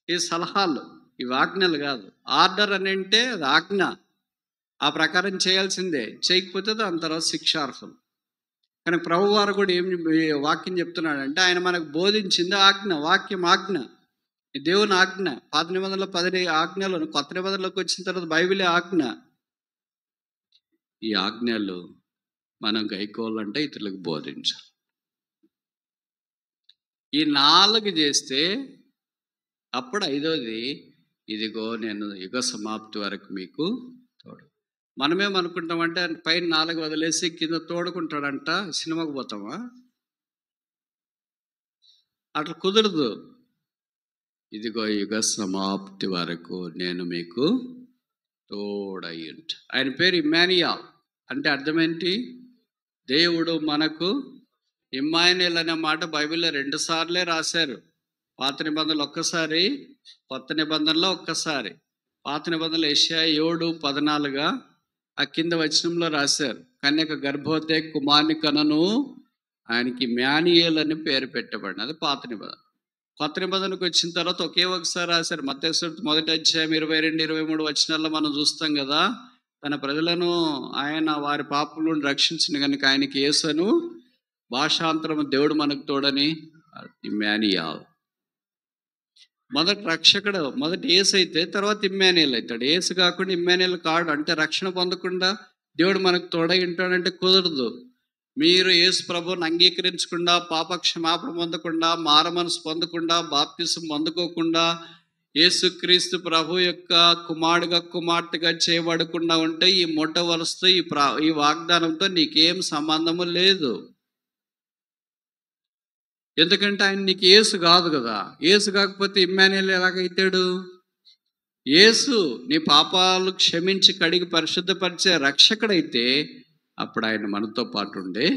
ఈ సలహాలు, ఇవి ఆజ్ఞలు కాదు. ఆర్డర్ అని అంటే అది ఆజ్ఞ, ఆ ప్రకారం చేయాల్సిందే, చేయకపోతే దాని తర్వాత శిక్షార్హం. కానీ ప్రభువారు కూడా వాక్యం చెప్తున్నాడంటే, ఆయన మనకు బోధించింది ఆజ్ఞ, వాక్యం ఆజ్ఞ, దేవుని ఆజ్ఞ. పాత నిబంధనలో 10 ఆజ్ఞలు, కొత్త నిబంధనలోకి వచ్చిన తర్వాత బైబిలే ఆజ్ఞ. ఈ ఆజ్ఞలు మనం గైకోవాలంటే ఇతరులకు బోధించాలి. ఈ 4 చేస్తే అప్పుడు 5వది, ఇదిగో నేను యుగ సమాప్తి వరకు మీకు తోడు. మనమేమనుకుంటామంటే పైన 4 వదిలేసి కింద తోడుకుంటాడంట, సినిమాకు పోతామా? అట్లా కుదరదు. ఇదిగో యుగ సమాప్తి వరకు నేను మీకు తోడయ్యుంట. ఆయన పేరు ఇమ్మానుయేల్ అంటే అర్థం ఏంటి? దేవుడు మనకు. ఇమ్మానుయేల్ అనే మాట బైబిల్లో 2 సార్లే రాశారు. పాత నిబంధనలు ఒక్కసారి, కొత్త నిబంధనలో ఒక్కసారి. పాత నిబంధనలు యెషయా 7:14 ఆ కింద వచనంలో రాశారు, కన్యక గర్భవతి కుమారుని కనను, ఆయనకి ఇమ్మానుయేల్ అని పేరు పెట్టబడింది. అది పాత నిబంధన. కొత్త నిబంధనకు వచ్చిన తర్వాత ఒకే ఒకసారి రాశారు. మత్తయి సువార్త 1వ అధ్యాయం 22-23 వచనాల్లో మనం చూస్తాం కదా, తన ప్రజలను ఆయన వారి పాపల నుండి రక్షించిన కనుక ఆయనకి యేసను, భాషాంతరం దేవుడు మనకు తోడని, ఇమ్మానుయేల్. మొదటి రక్షకుడు, మొదటి యేసు అయితే తర్వాత ఇమ్మానుయేల్ అవుతాడు. యేసు కాకుండా ఇమ్మానుయేల్ కాడు. అంటే రక్షణ పొందకుండా దేవుడు మనకు తోడై ఉంటాడంటే కుదరదు. మీరు యేసు ప్రభువుని అంగీకరించకుండా, పాప క్షమాపణ పొందకుండా, మారమనసు పొందకుండా, బాప్తిసం పొందుకోకుండా, యేసుక్రీస్తు ప్రభు యొక్క కుమారుడుగా కుమార్తెగా చేయబడకుండా ఉంటే ఈ మొట్ట వరుసతో ఈ వాగ్దానంతో నీకేం సంబంధము లేదు. ఎందుకంటే ఆయన నీకు యేసు కాదు కదా. యేసు కాకపోతే ఇమ్మానుయేల్ ఎలాగైతాడు? యేసు నీ పాపాలు క్షమించి కడిగి పరిశుద్ధపరిచే రక్షకుడైతే అప్పుడు ఆయన మనతో పాటు ఉండే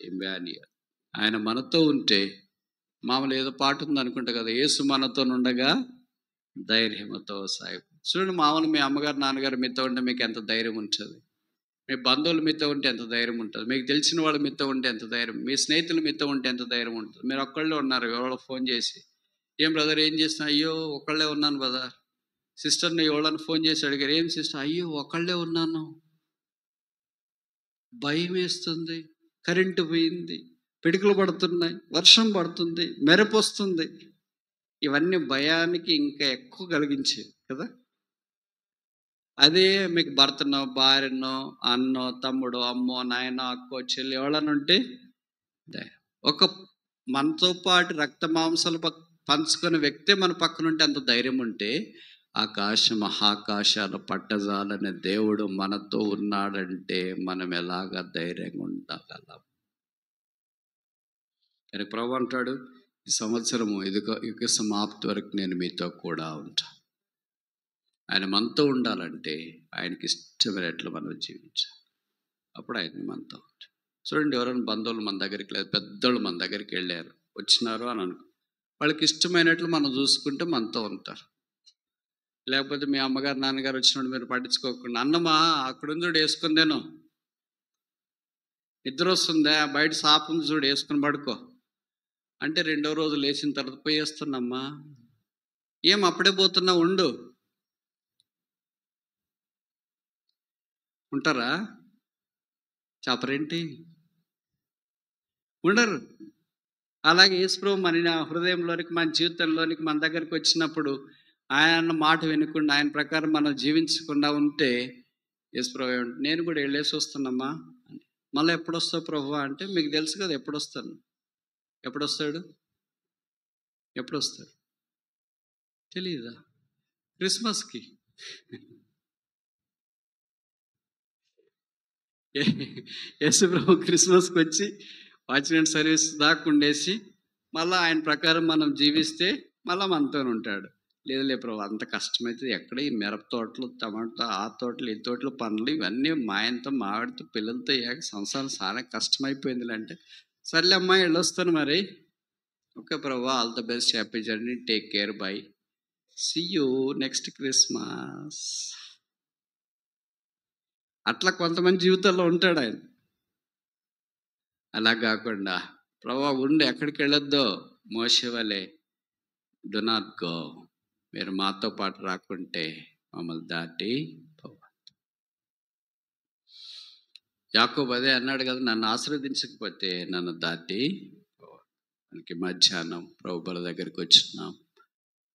ఇమ్మానుయేల్. ఆయన మనతో ఉంటే, మామూలు ఏదో పాట ఉంది అనుకుంటా కదా, యేసు మనతో ఉండగా ధైర్యంతో సాయం. చూడండి, మామూలు మీ అమ్మగారు నాన్నగారు మీతో ఉంటే మీకు ఎంత ధైర్యం ఉంటుంది, మీ బంధువులు మీతో ఉంటే ఎంత ధైర్యం ఉంటుంది, మీకు తెలిసిన వాళ్ళు మీతో ఉంటే ఎంత ధైర్యం, మీ స్నేహితులు మీతో ఉంటే ఎంత ధైర్యం ఉంటుంది. మీరు ఒక్కళ్ళే ఉన్నారు, ఎవరో ఫోన్ చేసి, ఏం బ్రదర్ ఏం చేస్తున్నా, అయ్యో ఒక్కళ్ళే ఉన్నాను బ్రదర్. సిస్టర్ని ఎవరన్నా ఫోన్ చేసి అడిగారు, ఏం సిస్టర్, అయ్యో ఒక్కళ్ళే ఉన్నాను, భయం వేస్తుంది, కరెంటు పోయింది, పిడుగులు పడుతున్నాయి, వర్షం పడుతుంది, మెరుపు వస్తుంది. ఇవన్నీ భయానికి ఇంకా ఎక్కువ కలిగించేవి కదా. అదే మీకు భర్తనో, భార్యనో, అన్నో, తమ్ముడో, అమ్మో, నాయనో, అక్కో, చెల్లి ఎవరన్నా ఉంటే ఒక మనతో పాటు రక్త మాంసాలు పంచుకునే వ్యక్తే మన పక్కన ఉంటే అంత ధైర్యం ఉంటే, ఆకాశ మహాకాశాలు పట్టజాలని దేవుడు మనతో ఉన్నాడంటే మనం ఎలాగ ధైర్యంగా ఉండగలం? కానీ ప్రభు అంటాడు, ఈ సంవత్సరము యుగ సమాప్తి వరకు నేను మీతో కూడా ఉంటా. ఆయన మనతో ఉండాలంటే ఆయనకి ఇష్టమైనట్లు మనం జీవించాలి. అప్పుడు ఆయన మనతో ఉంటాడు. చూడండి, ఎవరైనా బంధువులు మన దగ్గరికి లేదు, పెద్దోళ్ళు మన దగ్గరికి వెళ్ళారు, వచ్చినారు అని అనుకో, వాళ్ళకి ఇష్టమైనట్లు మనం చూసుకుంటే మనతో ఉంటారు. లేకపోతే మీ అమ్మగారు నాన్నగారు వచ్చినప్పుడు మీరు పట్టించుకోకుండా, అన్నమా అక్కడుంది చూడు వేసుకుందేను, నిద్ర వస్తుందా బయట సాపు ఉంది చూడు వేసుకుని పడుకో అంటే, రెండో రోజు లేచిన తర్వాత పోయేస్తున్నమ్మా, ఏం అప్పుడే పోతున్నా, ఉండు. ఉంటారా? చెప్పరేంటి? ఉండరు. అలాగే యేసుప్రభు మన హృదయంలోనికి, మన జీవితంలోనికి, మన దగ్గరికి వచ్చినప్పుడు ఆయన మాట వినకుండా, ఆయన ప్రకారం మనం జీవించకుండా ఉంటే యేసుప్రభు ఏమంటే, నేను కూడా వెళ్ళేసి వస్తున్నమ్మా. మళ్ళీ ఎప్పుడు వస్తావు ప్రభు అంటే, మీకు తెలుసు కదా ఎప్పుడు వస్తాను. ఎప్పుడు వస్తాడు? తెలియదా? క్రిస్మస్కి. యేసుప్రభు క్రిస్మస్కి వచ్చి వాచ్మెన్ సర్వీస్ దాకా ఉండేసి మళ్ళీ ఆయన ప్రకారం మనం జీవిస్తే మళ్ళీ మనతో ఉంటాడు. లేదులే ప్రభు, అంత కష్టమైతే ఎక్కడ, ఈ మిరప తోటలు, టమాటో, ఆ తోటలు, ఈ తోటలు, పనులు ఇవన్నీ మా ఆయనతో, మా ఆవిడతో, పిల్లలతో సంసారం చాలా కష్టమైపోయింది అంటే, సర్లే అమ్మా వెళ్ళొస్తాను మరి. Okay Prabhu, all the best, happy journey, take care, bye, see you next Christmas. అట్లా కొంతమంది జీవితాల్లో ఉంటాడు ఆయన. అలా కాకుండా, ప్రభు ఉండి ఎక్కడికి వెళ్ళొద్దో, మోషే వలె, డు నాట్ గో, మీరు మాతో పాటు రాకుంటే మమ్మల్ని దాటి పోవద్దు. యాకోబు అదే అన్నాడు కదా, నన్ను ఆశీర్వదించకపోతే నన్ను దాటి పోవద్దు. మనకి మధ్యాహ్నం ప్రభు బల దగ్గరికి వచ్చినాం.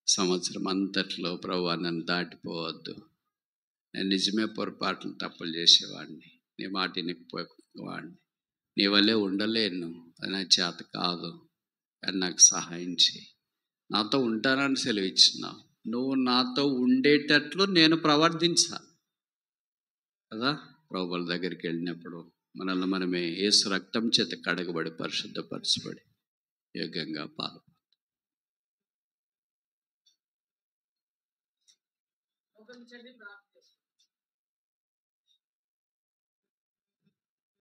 సంవత్సరం అంతట్లో ప్రభు నన్ను దాటిపోవద్దు, నేను నిజమే పొరపాట్లు, తప్పులు చేసేవాడిని, నీ మాట వినకపోయేవాడిని, నీ వల్లే ఉండలేను, అది నా చేత కాదు, అని నాకు సహాయం చేయి, నాతో ఉంటానని సెలవిచ్చినావు, నువ్వు నాతో ఉండేటట్లు నేను ప్రవర్తించాలి కదా. ప్రభువుల దగ్గరికి వెళ్ళినప్పుడు మనల్ని మనమే యేసు రక్తం చేత కడగబడి, పరిశుద్ధపరచబడి, యోగ్యంగా పాల్గొంటాం.